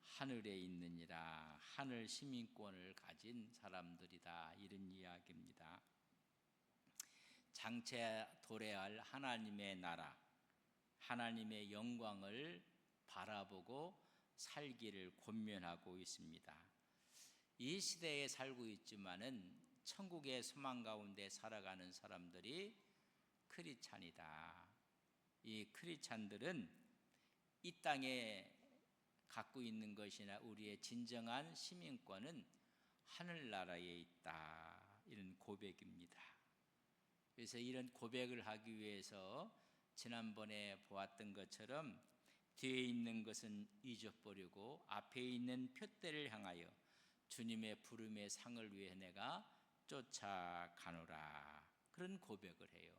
하늘에 있느니라. 하늘 시민권을 가진 사람들이다, 이런 이야기입니다. 장차 도래할 하나님의 나라, 하나님의 영광을 바라보고 살기를 권면하고 있습니다. 이 시대에 살고 있지만은 천국의 소망 가운데 살아가는 사람들이 크리스찬이다. 이 크리스찬들은 이 땅에 갖고 있는 것이나 우리의 진정한 시민권은 하늘나라에 있다, 이런 고백입니다. 그래서 이런 고백을 하기 위해서 지난번에 보았던 것처럼 뒤에 있는 것은 잊어버리고 앞에 있는 표대를 향하여 주님의 부름의 상을 위해 내가 쫓아가노라, 그런 고백을 해요.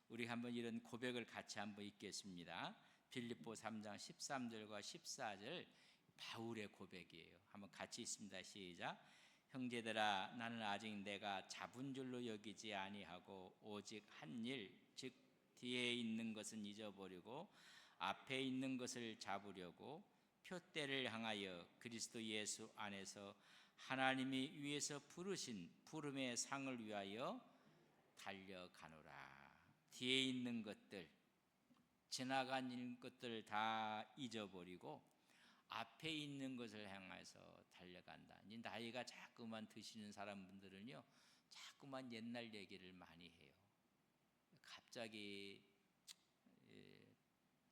우리 한번 이런 고백을 같이 한번 읽겠습니다. 빌립보 3장 13절과 14절, 바울의 고백이에요. 한번 같이 읽습니다. 시작. 형제들아, 나는 아직 내가 잡은 줄로 여기지 아니하고 오직 한 일, 즉 뒤에 있는 것은 잊어버리고 앞에 있는 것을 잡으려고 표대를 향하여 그리스도 예수 안에서 하나님이 위에서 부르신 부름의 상을 위하여 달려가노라. 뒤에 있는 것들, 지나간 것들을 다 잊어버리고 앞에 있는 것을 향해서 달려간다. 나이가 자꾸만 드시는 사람분들은요, 자꾸만 옛날 얘기를 많이 해요. 갑자기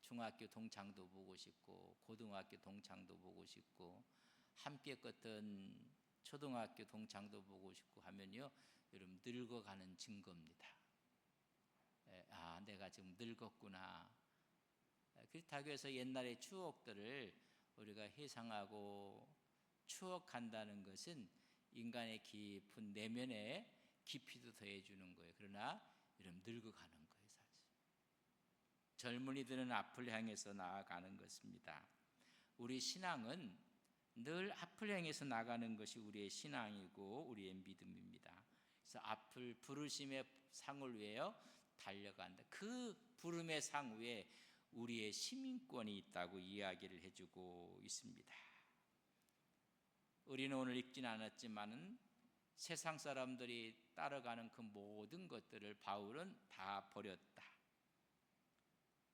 중학교 동창도 보고 싶고 고등학교 동창도 보고 싶고 함께 껐던 초등학교 동창도 보고 싶고 하면요, 여러분 늙어가는 증거입니다. 아, 내가 지금 늙었구나. 그렇다고 해서 옛날의 추억들을 우리가 회상하고 추억한다는 것은 인간의 깊은 내면에 깊이도 더해주는 거예요. 그러나 여러분 늙어가는 거예요, 사실. 젊은이들은 앞을 향해서 나아가는 것입니다. 우리 신앙은 늘 앞을 향해서 나가는 것이 우리의 신앙이고 우리의 믿음입니다. 그래서 앞을 부르심의 상을 위하여 달려간다. 그 부름의 상 위에 우리의 시민권이 있다고 이야기를 해주고 있습니다. 우리는 오늘 읽진 않았지만은 세상 사람들이 따라가는 그 모든 것들을 바울은 다 버렸다.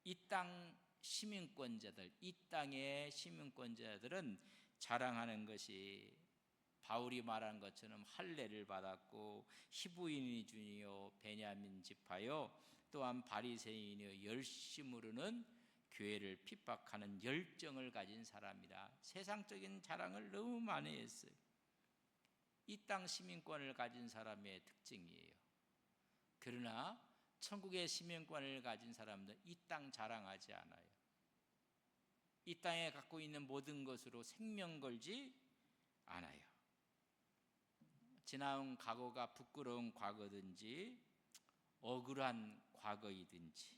이 땅 시민권자들, 이 땅의 시민권자들은 자랑하는 것이 바울이 말한 것처럼 할례를 받았고 히브리인이요 베냐민 지파요 또한 바리새인이요 열심으로는 교회를 핍박하는 열정을 가진 사람이라 세상적인 자랑을 너무 많이 했어요. 이 땅 시민권을 가진 사람의 특징이에요. 그러나 천국의 시민권을 가진 사람들은 이 땅 자랑하지 않아요. 이 땅에 갖고 있는 모든 것으로 생명 걸지 않아요. 지나온 과거가 부끄러운 과거든지 억울한 과거이든지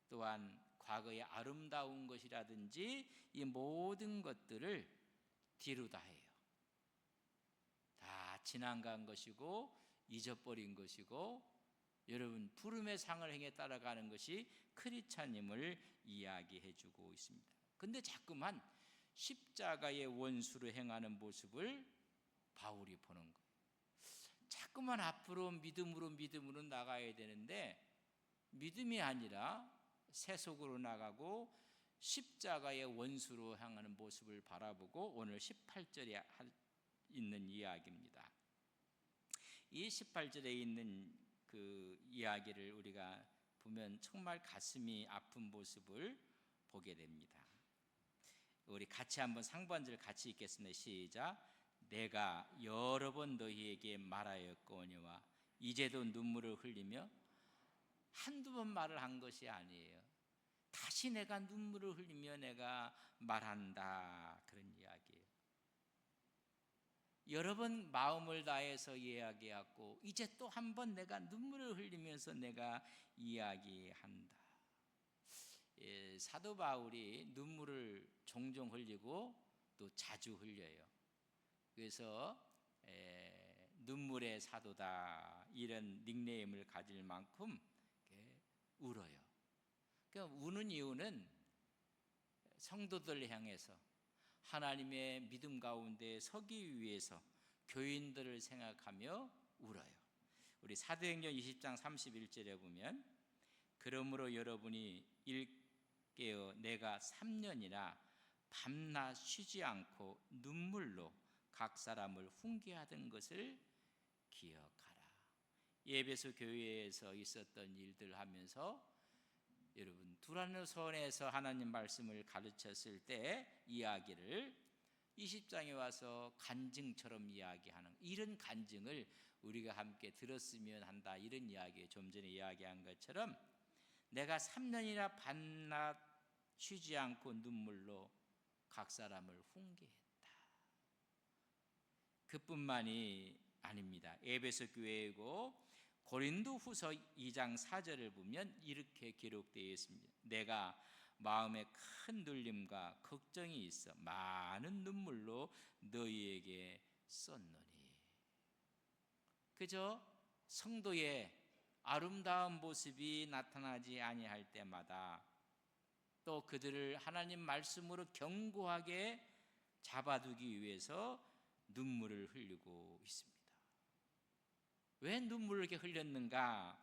또한 과거의 아름다운 것이라든지 이 모든 것들을 뒤로다 해요. 다 지나간 것이고 잊어버린 것이고 여러분 부름의 상을 행해 따라가는 것이 크리스찬임을 이야기해 주고 있습니다. 근데 자꾸만 십자가의 원수로 행하는 모습을 바울이 보는 거예요. 자꾸만 앞으로 믿음으로 나가야 되는데 믿음이 아니라 세속으로 나가고 십자가의 원수로 향하는 모습을 바라보고 오늘 18절에 있는 이야기입니다. 이 18절에 있는 그 이야기를 우리가 보면 정말 가슴이 아픈 모습을 보게 됩니다. 우리 같이 한번 상반절 같이 읽겠습니다. 시작. 내가 여러 번 너희에게 말하였거니와 이제도 눈물을 흘리며 한두 번 말을 한 것이 아니에요. 다시 내가 눈물을 흘리며 내가 말한다, 그런 이야기예요. 여러 번 마음을 다해서 이야기하고 이제 또 한 번 내가 눈물을 흘리면서 내가 이야기한다. 사도 바울이 눈물을 종종 흘리고 또 자주 흘려요. 그래서 눈물의 사도다, 이런 닉네임을 가질 만큼 울어요. 그러니까 우는 이유는 성도들 향해서 하나님의 믿음 가운데 서기 위해서 교인들을 생각하며 울어요. 우리 사도행전 20장 31절에 보면 그러므로 여러분이 일깨어 내가 3년이나 밤낮 쉬지 않고 눈물로 각 사람을 훈계하던 것을 기억하라. 에베소 교회에서 있었던 일들 하면서 여러분 두란노선에서 하나님 말씀을 가르쳤을 때 이야기를 20장에 와서 간증처럼 이야기하는 이런 간증을 우리가 함께 들었으면 한다. 이런 이야기, 좀 전에 이야기한 것처럼 내가 3년이나 밤낮 쉬지 않고 눈물로 각 사람을 훈계했다. 그뿐만이 아닙니다. 에베소 교회이고 고린도후서 2장 4절을 보면 이렇게 기록되어 있습니다. 내가 마음에 큰 눌림과 걱정이 있어 많은 눈물로 너희에게 썼노니. 그저 성도의 아름다운 모습이 나타나지 아니할 때마다 또 그들을 하나님 말씀으로 견고하게 잡아두기 위해서 눈물을 흘리고 있습니다. 왜 눈물을 이렇게 흘렸는가?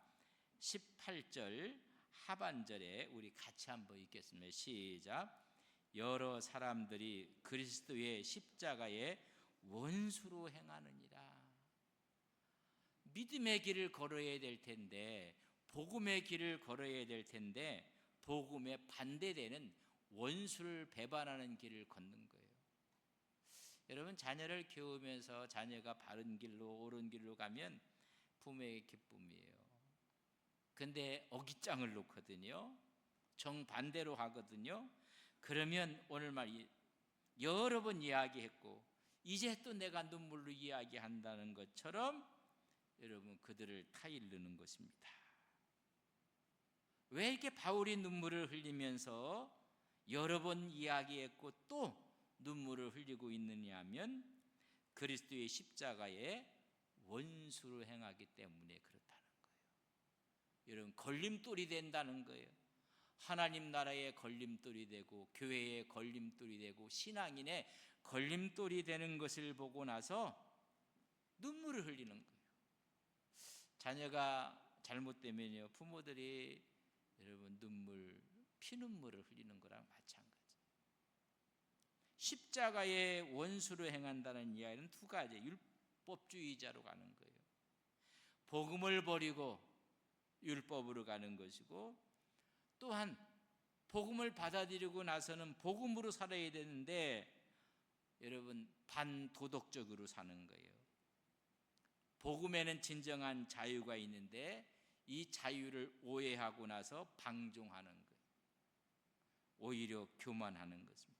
18절 하반절에 우리 같이 한번 읽겠습니다. 시작. 여러 사람들이 그리스도의 십자가에 원수로 행하느니라. 믿음의 길을 걸어야 될 텐데, 복음의 길을 걸어야 될 텐데 복음에 반대되는 원수를 배반하는 길을 걷는 거예요. 여러분, 자녀를 키우면서 자녀가 바른 길로 옳은 길로 가면 부모의 기쁨이에요. 근데 어깃장을 놓거든요. 정반대로 하거든요. 그러면 오늘 말 여러 번 이야기했고 이제 또 내가 눈물로 이야기한다는 것처럼 여러분 그들을 타일르는 것입니다. 왜 이렇게 바울이 눈물을 흘리면서 여러 번 이야기했고 또 눈물을 흘리고 있느냐 하면 그리스도의 십자가에 원수로 행하기 때문에 그렇다는 거예요. 여러분, 걸림돌이 된다는 거예요. 하나님 나라의 걸림돌이 되고 교회의 걸림돌이 되고 신앙인의 걸림돌이 되는 것을 보고 나서 눈물을 흘리는 거예요. 자녀가 잘못되면요, 부모들이 여러분 피눈물을 흘리는 거랑 마찬가지. 십자가의 원수로 행한다는 이야기는 두 가지, 율법주의자로 가는 거예요. 복음을 버리고 율법으로 가는 것이고, 또한 복음을 받아들이고 나서는 복음으로 살아야 되는데 여러분 반도덕적으로 사는 거예요. 복음에는 진정한 자유가 있는데 이 자유를 오해하고 나서 방종하는 거예요. 오히려 교만하는 것입니다.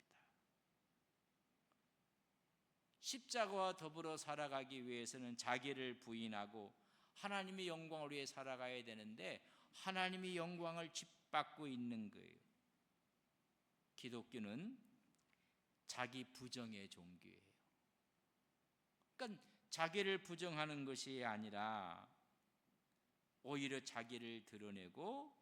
십자가와 더불어 살아가기 위해서는 자기를 부인하고 하나님의 영광을 위해 살아가야 되는데 하나님의 영광을 짓밟고 있는 거예요. 기독교는 자기 부정의 종교예요. 그러니까 자기를 부정하는 것이 아니라 오히려 자기를 드러내고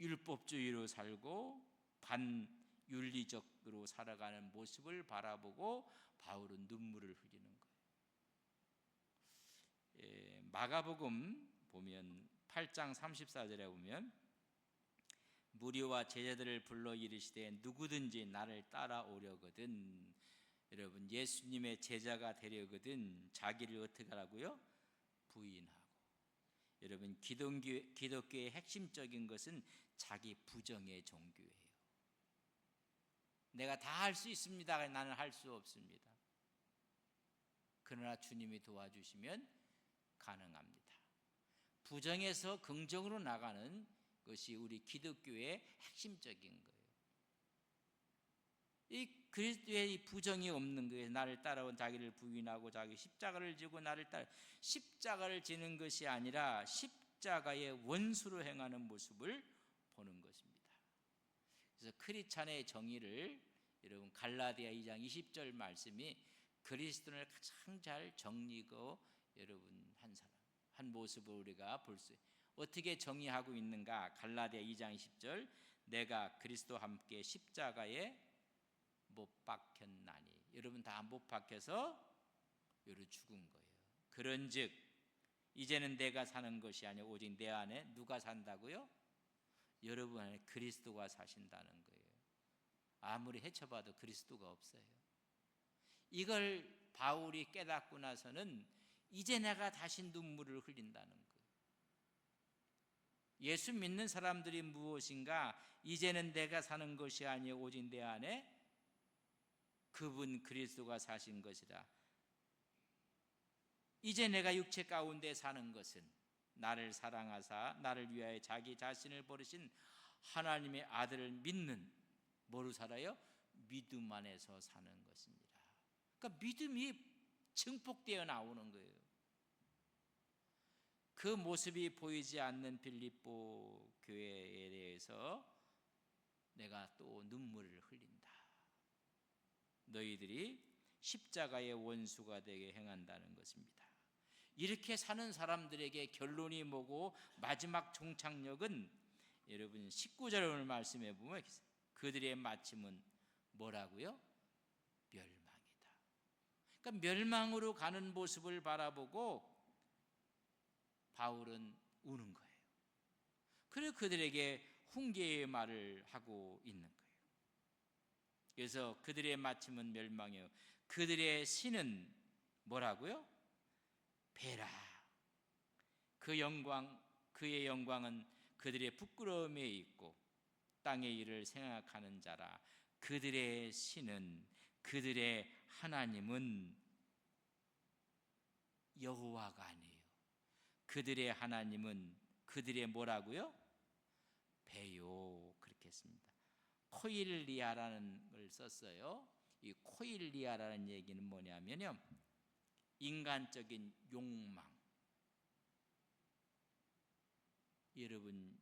율법주의로 살고 반윤리적으로 살아가는 모습을 바라보고 바울은 눈물을 흘리는 거예요. 마가복음 보면 8장 34절에 보면 무리와 제자들을 불러 이르시되 누구든지 나를 따라오려거든, 여러분 예수님의 제자가 되려거든 자기를 어떻게 하라고요? 부인하고. 여러분 기독교의 핵심적인 것은 자기 부정의 종교예요. 내가 다 할 수 있습니다. 나는 할 수 없습니다. 그러나 주님이 도와주시면 가능합니다. 부정에서 긍정으로 나가는 것이 우리 기독교의 핵심적인 거예요. 이 그리스도의 이 부정이 없는 거예요. 나를 따라온 자기를 부인하고 자기 십자가를 지고 나를 따라, 십자가를 지는 것이 아니라 십자가의 원수로 행하는 모습을 보는 것입니다. 그래서 크리스찬의 정의를 여러분 갈라디아 2장 20절 말씀이 그리스도를 가장 잘 정리고 여러분 한 모습을 우리가 볼 수, 어떻게 정의하고 있는가? 갈라디아 2장 20절 내가 그리스도와 함께 십자가에 못 박혔나니. 여러분 다 못 박혀서 여로 죽은 거예요. 그런즉 이제는 내가 사는 것이 아니라 오직 내 안에 누가 산다고요? 여러분 안에 그리스도가 사신다는 거예요. 아무리 헤쳐봐도 그리스도가 없어요. 이걸 바울이 깨닫고 나서는 이제 내가 다시 눈물을 흘린다는 거예요. 예수 믿는 사람들이 무엇인가? 이제는 내가 사는 것이 아니요 오직 내 안에 그분 그리스도가 사신 것이라. 이제 내가 육체 가운데 사는 것은 나를 사랑하사 나를 위하여 자기 자신을 버리신 하나님의 아들을 믿는 뭐로 살아요? 믿음 안에서 사는 것입니다. 그러니까 믿음이 증폭되어 나오는 거예요. 그 모습이 보이지 않는 빌립보 교회에 대해서 내가 또 눈물을 흘린다. 너희들이 십자가의 원수가 되게 행한다는 것입니다. 이렇게 사는 사람들에게 결론이 뭐고 마지막 종착역은 여러분 19절 오늘 말씀해 보면 그들의 마침은 뭐라고요? 멸망이다. 그러니까 멸망으로 가는 모습을 바라보고 바울은 우는 거예요. 그래서 그들에게 훈계의 말을 하고 있는 거예요. 그래서 그들의 마침은 멸망이요 그들의 신은 뭐라고요? 배라. 그의 영광은 그들의 부끄러움에 있고 땅의 일을 생각하는 자라. 그들의 신은 그들의 하나님은 여호와가 아니에요. 그들의 하나님은 그들의 뭐라고요? 배요. 그렇게 했습니다. 코일리아라는 걸 썼어요. 이 코일리아라는 얘기는 뭐냐면요, 인간적인 욕망. 여러분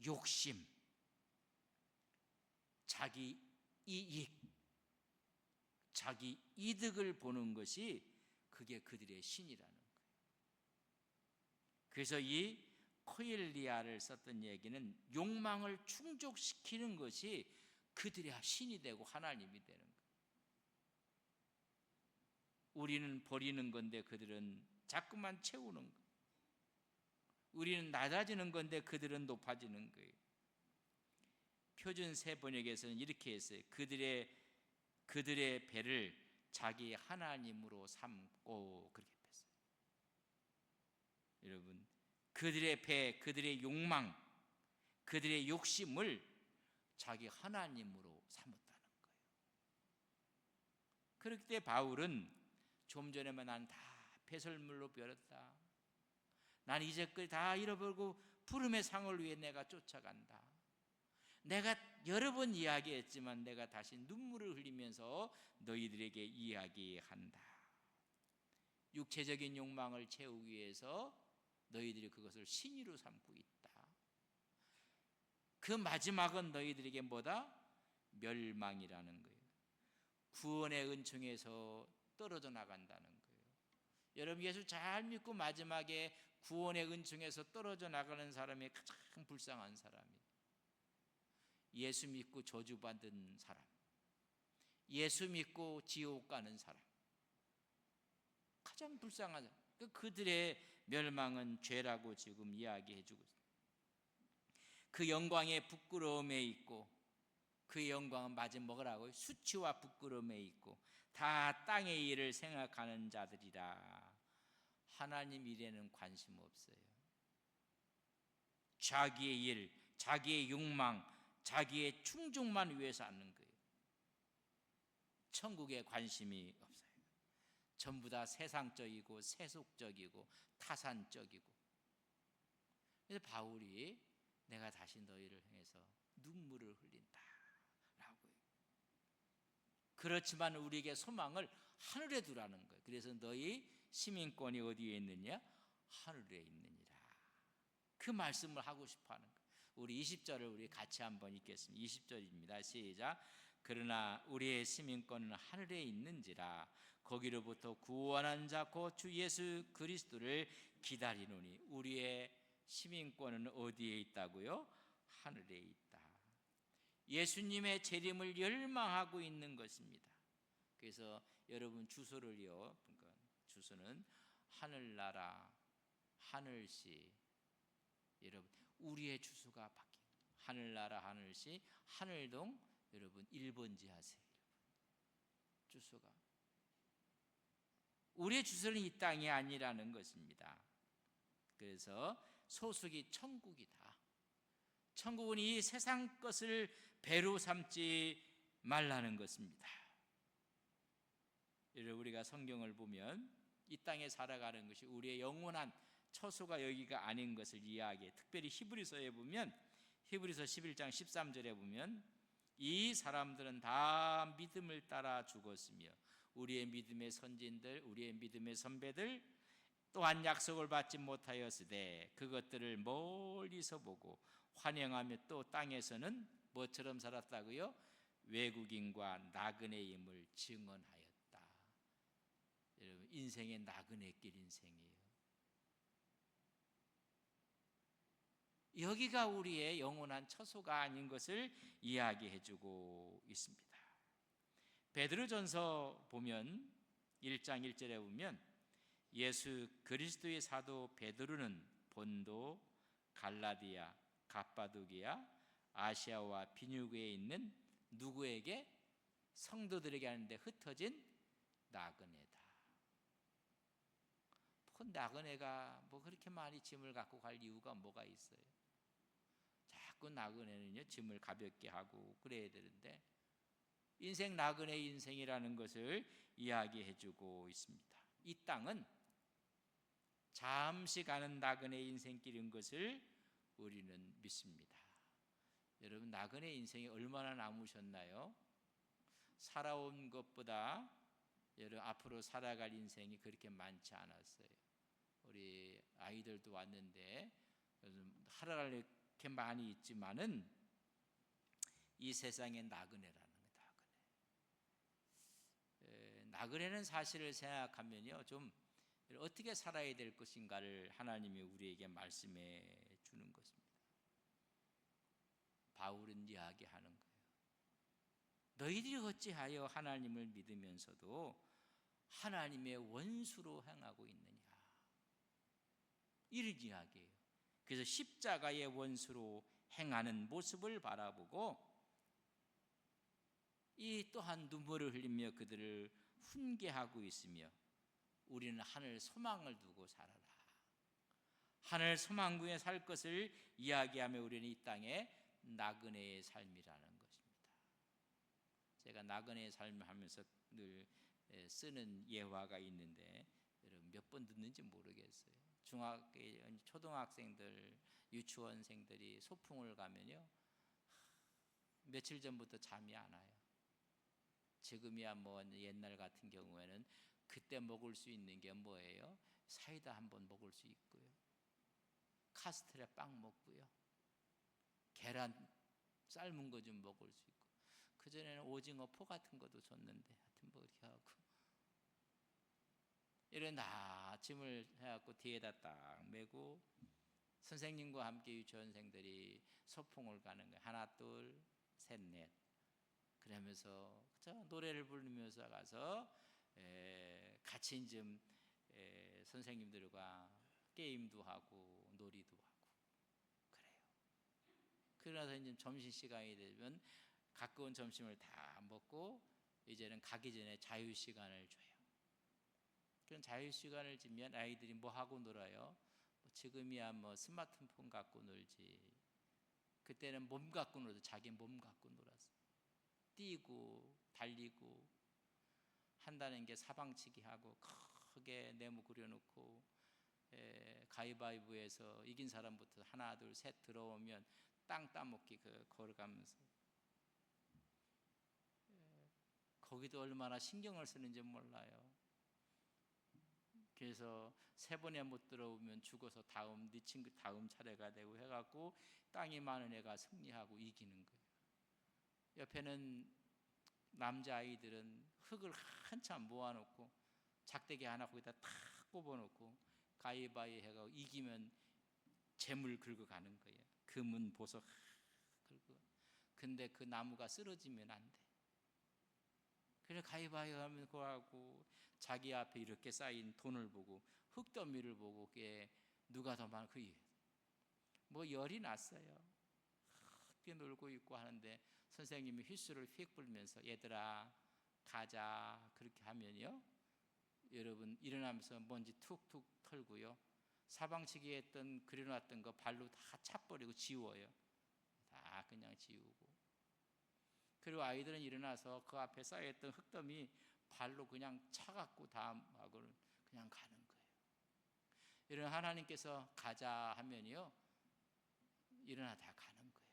욕심, 자기 이익, 자기 이득을 보는 것이 그게 그들의 신이라는 거예요. 그래서 이 코일리아를 썼던 얘기는 욕망을 충족시키는 것이 그들의 신이 되고 하나님이 되는 거예요. 우리는 버리는 건데 그들은 자꾸만 채우는 거예요. 우리는 낮아지는 건데 그들은 높아지는 거예요. 표준 새 번역에서는 이렇게 했어요. 그들의 배를 자기 하나님으로 삼고 그렇게 했어요. 여러분, 그들의 배, 그들의 욕망, 그들의 욕심을 자기 하나님으로 삼았다는 거예요. 그렇기 때문에 바울은 좀 전에만 난 다 배설물로 버렸다. 난 이제껏 다 잃어버리고 푸름의 상을 위해 내가 쫓아간다. 내가 여러 번 이야기했지만 내가 다시 눈물을 흘리면서 너희들에게 이야기한다. 육체적인 욕망을 채우기 위해서 너희들이 그것을 신의로 삼고 있다. 그 마지막은 너희들에게 뭐다? 멸망이라는 거예요. 구원의 은총에서 떨어져 나간다는 거예요. 여러분 예수 잘 믿고 마지막에 구원의 은총에서 떨어져 나가는 사람이 가장 불쌍한 사람이에요. 예수 믿고 저주받은 사람, 예수 믿고 지옥 가는 사람, 가장 불쌍한 사람. 그들의 멸망은 죄라고 지금 이야기해 주고 있습니다. 그 영광의 부끄러움에 있고 그 영광은 마저 먹으라고요. 수치와 부끄러움에 있고 다 땅의 일을 생각하는 자들이라. 하나님 일에는 관심 없어요. 자기의 일, 자기의 욕망, 자기의 충족만 위해서 하는 거예요. 천국에 관심이 없어요. 전부 다 세상적이고 세속적이고 타산적이고. 그래서 바울이 내가 다시 너희를 향해서 눈물을 흘린다 라고요. 그렇지만 우리에게 소망을 하늘에 두라는 거예요. 그래서 너희 시민권이 어디에 있느냐? 하늘에 있느니라. 그 말씀을 하고 싶어 하는 거예요. 우리 20절을 우리 같이 한번 읽겠습니다. 20절입니다. 시작. 그러나 우리의 시민권은 하늘에 있는지라. 거기로부터 구원한 자 곧 주 예수 그리스도를 기다리노니. 우리의 시민권은 어디에 있다고요? 하늘에 있다. 예수님의 재림을 열망하고 있는 것입니다. 그래서 여러분 주소를요, 그러니까 주소는 하늘나라, 하늘시. 여러분 우리의 주소가 바뀌고, 하늘나라, 하늘시, 하늘동. 여러분 1번지 하세요. 주소가 우리의 주소는 이 땅이 아니라는 것입니다. 그래서 소속이 천국이다. 천국은 이 세상 것을 배로 삼지 말라는 것입니다. 여러분 우리가 성경을 보면 이 땅에 살아가는 것이 우리의 영원한 처소가 여기가 아닌 것을 이야기해. 특별히 히브리서에 보면, 히브리서 11장 13절에 보면 이 사람들은 다 믿음을 따라 죽었으며 우리의 믿음의 선진들, 우리의 믿음의 선배들 또한 약속을 받지 못하였으되 그것들을 멀리서 보고 환영하며 또 땅에서는 뭐처럼 살았다고요? 외국인과 나그네임을 증언하였다. 여러분 인생의 나그네길 인생이에요. 여기가 우리의 영원한 처소가 아닌 것을 이야기해주고 있습니다. 베드로전서 보면 1장 1절에 보면 예수 그리스도의 사도 베드로는 본도, 갈라디아, 갑바도기아, 아시아와 비뉴그에 있는 누구에게? 성도들에게 하는데 흩어진 나그네다. 나그네가 뭐 그렇게 많이 짐을 갖고 갈 이유가 뭐가 있어요? 자꾸 나그네는요 짐을 가볍게 하고 그래야 되는데, 인생 나그네 인생이라는 것을 이야기해주고 있습니다. 이 땅은 잠시 가는 나그네 인생길인 것을 우리는 믿습니다. 여러분 나그네 인생이 얼마나 남으셨나요? 살아온 것보다 여러분 앞으로 살아갈 인생이 그렇게 많지 않았어요. 우리 아이들도 왔는데 살아갈 게 많이 있지만은 이 세상에 나그네라는 거예요. 나그네는 사실을 생각하면요 좀 어떻게 살아야 될 것인가를 하나님이 우리에게 말씀해 주는 것입니다. 바울은 이야기하는 거예요. 너희들이 어찌하여 하나님을 믿으면서도 하나님의 원수로 행하고 있느냐, 이런 이야기예요. 그래서 십자가의 원수로 행하는 모습을 바라보고 이 또한 눈물을 흘리며 그들을 훈계하고 있으며 우리는 하늘 소망을 두고 살아라. 하늘 소망구에 살 것을 이야기하며 우리는 이 땅에 나그네의 삶이라는 것입니다. 제가 나그네의 삶을 하면서 늘 쓰는 예화가 있는데 여러분 몇 번 듣는지 모르겠어요. 초등학생들, 유치원생들이 소풍을 가면요 며칠 전부터 잠이 안 와요. 지금이야 뭐 옛날 같은 경우에는 그때 먹을 수 있는 게 뭐예요? 사이다 한 번 먹을 수 있고요, 카스테라 빵 먹고요, 계란 삶은 거 좀 먹을 수 있고, 그전에는 오징어 포 같은 것도 줬는데 하여튼 뭐 이렇게 하고 이런 아침을 해갖고 뒤에다 딱 메고 선생님과 함께 유치원생들이 소풍을 가는 거예요. 하나 둘 셋 넷 그러면서 노래를 부르면서 가서 같이 좀 선생님들과 게임도 하고 놀이도 하고 그래요. 그러나서 이제 점심시간이 되면 가까운 점심을 다 먹고 이제는 가기 전에 자유시간을 줘요. 그런 자유시간을 주면 아이들이 뭐 하고 놀아요? 지금이야 뭐 스마트폰 갖고 놀지, 그때는 몸 갖고 놀아서 자기 몸 갖고 놀았어요. 뛰고 달리고 한다는 게 사방치기 하고 크게 네모 그려놓고 가위바위보에서 이긴 사람부터 하나 둘 셋 들어오면 땅 따먹기 걸어가면서 거기도 얼마나 신경을 쓰는지 몰라요. 그래서 세 번에 못 들어오면 죽어서 다음 네 친구 다음 차례가 되고 해갖고 땅이 많은 애가 승리하고 이기는 거예요. 옆에는 남자아이들은 흙을 한참 모아놓고 작대기 하나 거기다 탁 꼽아놓고 가위바위 해가지고 이기면 재물 긁어가는 거예요. 금은 보석 긁어. 근데 그 나무가 쓰러지면 안 돼. 그래 가위바위보 하면 그거하고 자기 앞에 이렇게 쌓인 돈을 보고 흙더미를 보고 그게 누가 더 많아 뭐 열이 났어요. 그렇게 놀고 있고 하는데 선생님이 휘수를 휙 불면서 얘들아 가자 그렇게 하면요, 여러분 일어나면서 먼지 툭툭 털고요, 사방치기 했던 그려놨던 거 발로 다 차버리고 지워요. 다 그냥 지우고, 그리고 아이들은 일어나서 그 앞에 쌓여있던 흙더미 발로 그냥 차갖고 다음하고는 그냥 가는 거예요. 이런 하나님께서 가자 하면요, 일어나 다 가는 거예요.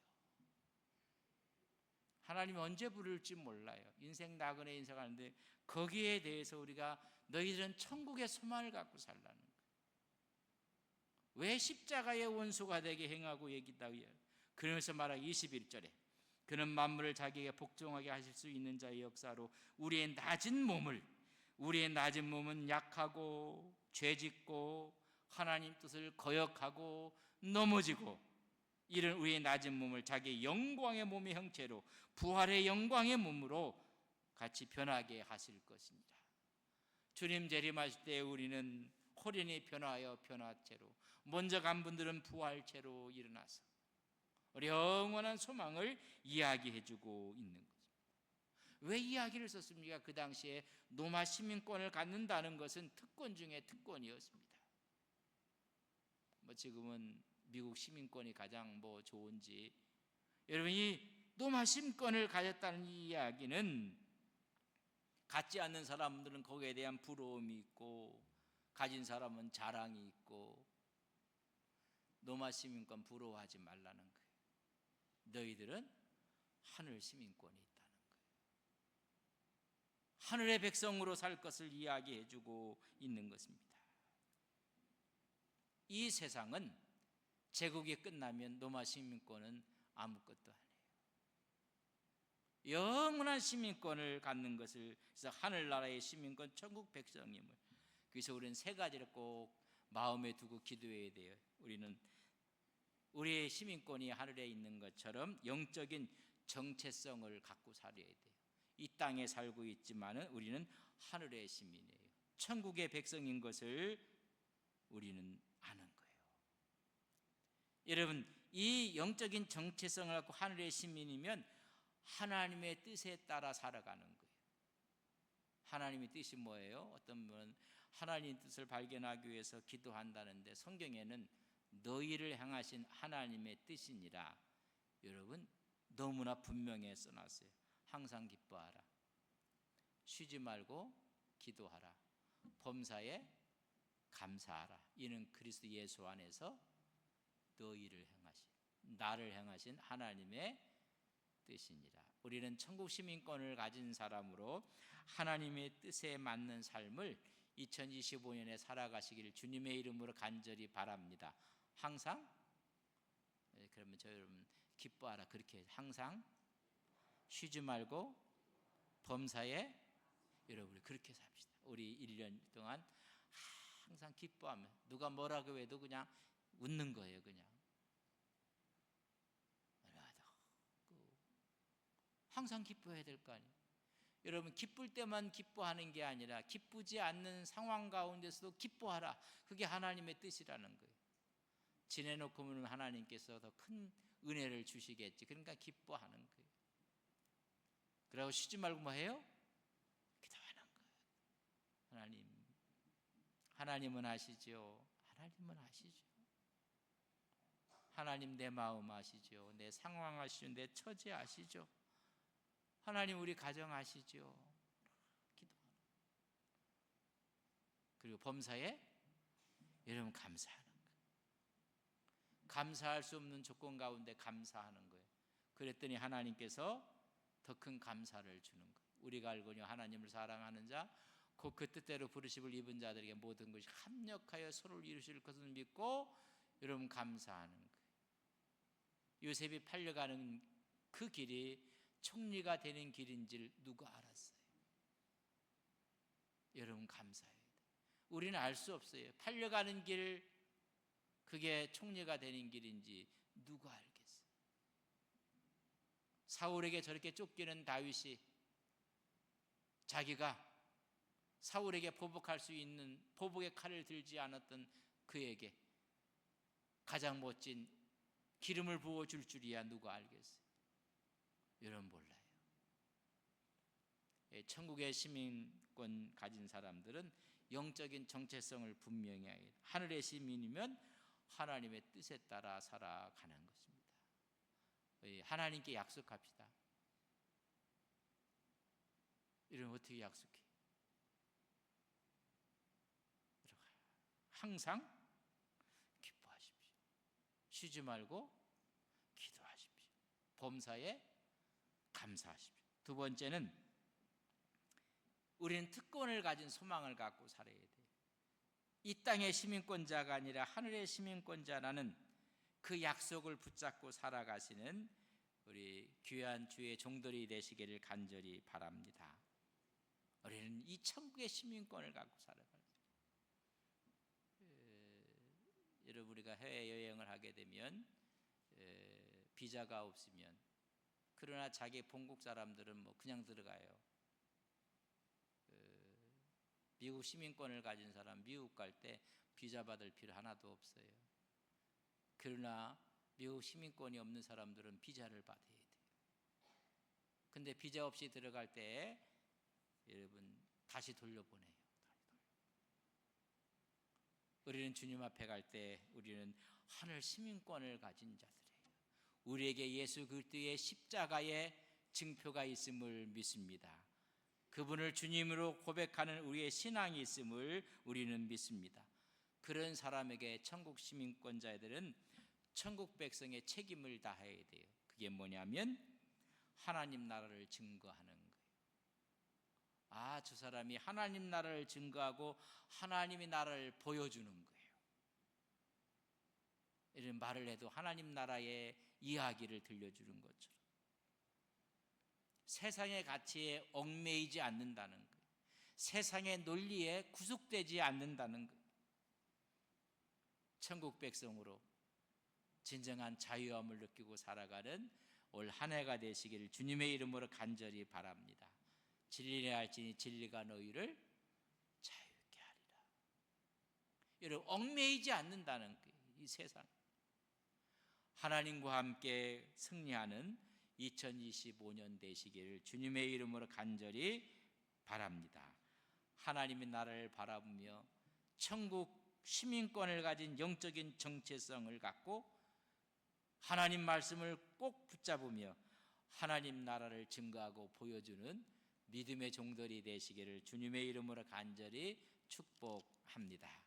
하나님이 언제 부를지 몰라요. 인생 나그네 인생하는데 거기에 대해서 우리가 너희들은 천국의 소망을 갖고 살라는 거예요. 왜 십자가의 원수가 되게 행하고 얘기했다고 해요. 그러면서 말하기 21절에 그는 만물을 자기에게 복종하게 하실 수 있는 자의 역사로 우리의 낮은 몸은 약하고 죄짓고 하나님 뜻을 거역하고 넘어지고 이런 우리의 낮은 몸을 자기의 영광의 몸의 형체로 부활의 영광의 몸으로 같이 변하게 하실 것입니다. 주님 재림하실 때 우리는 호련히 변화하여 변화체로, 먼저 간 분들은 부활체로 일어나서 우리 영원한 소망을 이야기해주고 있는 것입니다. 왜 이야기를 썼습니까? 그 당시에 로마 시민권을 갖는다는 것은 특권 중에 특권이었습니다. 지금은 미국 시민권이 가장 좋은지, 여러분이 로마 시민권을 가졌다는 이 이야기는 갖지 않는 사람들은 거기에 대한 부러움이 있고 가진 사람은 자랑이 있고, 로마 시민권 부러워하지 말라는 거예요. 너희들은 하늘 시민권이 있다는 거예요. 하늘의 백성으로 살 것을 이야기해주고 있는 것입니다. 이 세상은 제국이 끝나면 로마 시민권은 아무것도 아니에요. 영원한 시민권을 갖는 것을, 그래서 하늘나라의 시민권, 천국 백성임을, 그래서 우리는 세 가지를 꼭 마음에 두고 기도해야 돼요. 우리는 우리의 시민권이 하늘에 있는 것처럼 영적인 정체성을 갖고 살아야 돼요. 이 땅에 살고 있지만 우리는 하늘의 시민이에요. 천국의 백성인 것을 우리는 아는 거예요. 여러분, 이 영적인 정체성을 갖고 하늘의 시민이면 하나님의 뜻에 따라 살아가는 거예요. 하나님의 뜻이 뭐예요? 어떤 분은 하나님의 뜻을 발견하기 위해서 기도한다는데 성경에는 너희를 향하신 하나님의 뜻이니라, 여러분 너무나 분명히 써놨어요. 항상 기뻐하라, 쉬지 말고 기도하라, 범사에 감사하라. 이는 그리스도 예수 안에서 너희를 향하신, 나를 향하신 하나님의 뜻이니라. 우리는 천국 시민권을 가진 사람으로 하나님의 뜻에 맞는 삶을 2025년에 살아가시기를 주님의 이름으로 간절히 바랍니다. 항상, 그러면 저 여러분 기뻐하라, 그렇게 항상 쉬지 말고 범사에, 여러분 그렇게 삽시다. 우리 1년 동안 항상 기뻐하면, 누가 뭐라고 해도 그냥 웃는 거예요. 그냥 항상 기뻐해야 될 거 아니에요. 여러분 기쁠 때만 기뻐하는 게 아니라 기쁘지 않는 상황 가운데서도 기뻐하라. 그게 하나님의 뜻이라는 거예요. 지내놓고 보면 하나님께서 더 큰 은혜를 주시겠지. 그러니까 기뻐하는 거예요. 그러고 쉬지 말고 뭐 해요? 기도하는 거예요. 하나님은 아시죠? 하나님은 아시죠? 하나님 내 마음 아시죠? 내 상황 아시죠? 내 처지 아시죠? 하나님 우리 가정 아시죠? 기도하는. 그리고 범사에 여러분 감사하는 거예요. 감사할 수 없는 조건 가운데 감사하는 거예요. 그랬더니 하나님께서 더 큰 감사를 주는 거예요. 우리가 알거니와 하나님을 사랑하는 자 곧 그 뜻대로 부르심을 입은 자들에게 모든 것이 합력하여 서로를 이루실 것을 믿고 여러분 감사하는 거예요. 요셉이 팔려가는 그 길이 총리가 되는 길인지를 누가 알았어요? 여러분 감사해야 돼요. 우리는 알 수 없어요. 팔려가는 길, 그게 총리가 되는 길인지 누가 알겠어요? 사울에게 저렇게 쫓기는 다윗이 자기가 사울에게 보복할 수 있는 보복의 칼을 들지 않았던 그에게 가장 멋진 기름을 부어줄 줄이야 누가 알겠어요? 여러분 몰라요. 천국의 시민권 가진 사람들은 영적인 정체성을 분명히 해야 해요. 하늘의 시민이면 하나님의 뜻에 따라 살아가는 것입니다. 하나님께 약속합시다. 이런 어떻게 약속해? 항상 기뻐하십시오. 쉬지 말고 기도하십시오. 범사에 감사하십시오. 두 번째는 우리는 특권을 가진 소망을 갖고 살아야 돼요. 이 땅의 시민권자가 아니라 하늘의 시민권자라는 그 약속을 붙잡고 살아가시는 우리 귀한 주의 종들이 되시기를 간절히 바랍니다. 우리는 이 천국의 시민권을 갖고 살아가요. 여러분 우리가 해외여행을 하게 되면 비자가 없으면 그러나 자기 본국 사람들은 뭐 그냥 들어가요. 미국 시민권을 가진 사람 미국 갈 때 비자 받을 필요 하나도 없어요. 그러나 미국 시민권이 없는 사람들은 비자를 받아야 돼요. 근데 비자 없이 들어갈 때 여러분 다시 돌려보내요. 우리는 주님 앞에 갈 때 우리는 하늘 시민권을 가진 자들이에요. 우리에게 예수 그리스도의 십자가의 증표가 있음을 믿습니다. 그분을 주님으로 고백하는 우리의 신앙이 있음을 우리는 믿습니다. 그런 사람에게 천국 시민권자들은 천국 백성의 책임을 다해야 돼요. 그게 뭐냐면 하나님 나라를 증거하는 거예요. 저 사람이 하나님 나라를 증거하고 하나님의 나라를 보여주는 거예요. 이런 말을 해도 하나님 나라의 이야기를 들려주는 것처럼 세상의 가치에 얽매이지 않는다는 거예요. 세상의 논리에 구속되지 않는다는 거예요. 천국 백성으로 진정한 자유함을 느끼고 살아가는 올 한 해가 되시기를 주님의 이름으로 간절히 바랍니다. 진리를 알지니 진리가 너희를 자유케 하리라. 여러분 얽매이지 않는다는 거예요. 이 세상 하나님과 함께 승리하는 2025년 되시기를 주님의 이름으로 간절히 바랍니다. 하나님의 나라를 바라보며 천국 시민권을 가진 영적인 정체성을 갖고 하나님 말씀을 꼭 붙잡으며 하나님 나라를 증거하고 보여주는 믿음의 종들이 되시기를 주님의 이름으로 간절히 축복합니다.